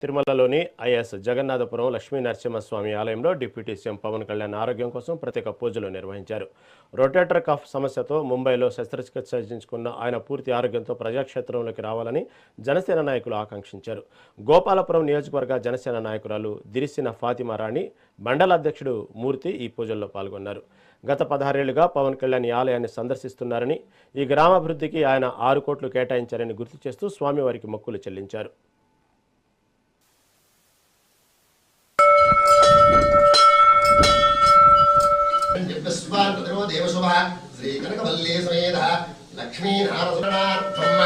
తిరుమలలోని ఐఎస్ జగన్నాథపురం లక్ష్మీ నరసింహస్వామి ఆలయంలో deputy CM Pawan Kalyan ఆరోగ్యం కోసం ప్రత్యేక పూజలు నిర్వహించారు. రొటేటర్ కఫ్ సమస్యతో ముంబైలో శస్త్రచికిత్స చేయించుకున్న ఆయన పూర్తి ఆరోగ్యంతో ప్రజాక్షేత్రంలోకి రావాలని జనసేన నాయకులు ఆకాంక్షించారు. గోపాలపురం నియోజకవర్గ జనసేన నాయకురాలు దిరిసిన ఫాతిమా రాణి, మండల అధ్యక్షుడు మూర్తి ఈ పూజల్లో పాల్గొన్నారు. గత 16 ఏళ్లుగా పవన్ కళ్యాణ్ ఈ ఆలయాన్ని సందర్శిస్తున్నారని, ఈ గ్రామాభివృద్ధికి ఆయన 6 కోట్లు కేటాయించారని గుర్తు చేస్తూ స్వామివారికి మొక్కులు చెల్లించారు. श्री कनकवल्ली समेत लक्ष्मी नारदनार्थम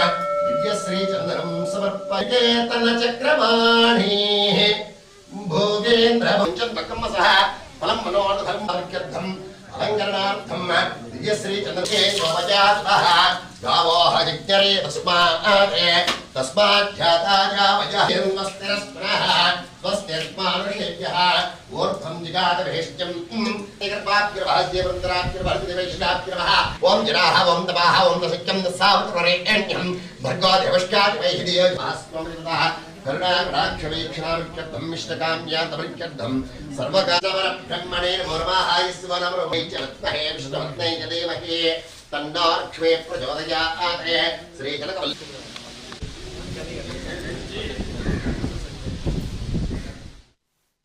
दिव्यश्री चंदनम समर्पयेतन चक्रवाणी भोगेन्द्र पंचमकमसः फलं मनोरथं अर्घ्यर्थं अलंकरणार्थं दिव्यश्री चंदने नवजातः गावो हजज्ञरे तस्मात् ख्याताया वयस्तिरस्परः स्वस्तिर्मानुषेभ्यः ऊर्ध्वं जिगातभेष्टं निगर्भाग्रभाज्यवृत्राग्रभाज्यवैष्णाग्रभः ओम जनाः ओम तपाः ओम दशक्यं दस्सावतरेण्यं भर्गो देवश्चादिवैहिदेवास्मृतः करुणाकटाक्षवीक्षणामित्यर्थं मिष्टकाम्यान्तमरित्यर्थं सर्वकामरब्रह्मणे नमो नमः ईश्वरमरुवै च रत्नहे विष्णुरत्नै च देवहे तन्नो लक्ष्मी प्रचोदयात् श्रीकनकवल्ली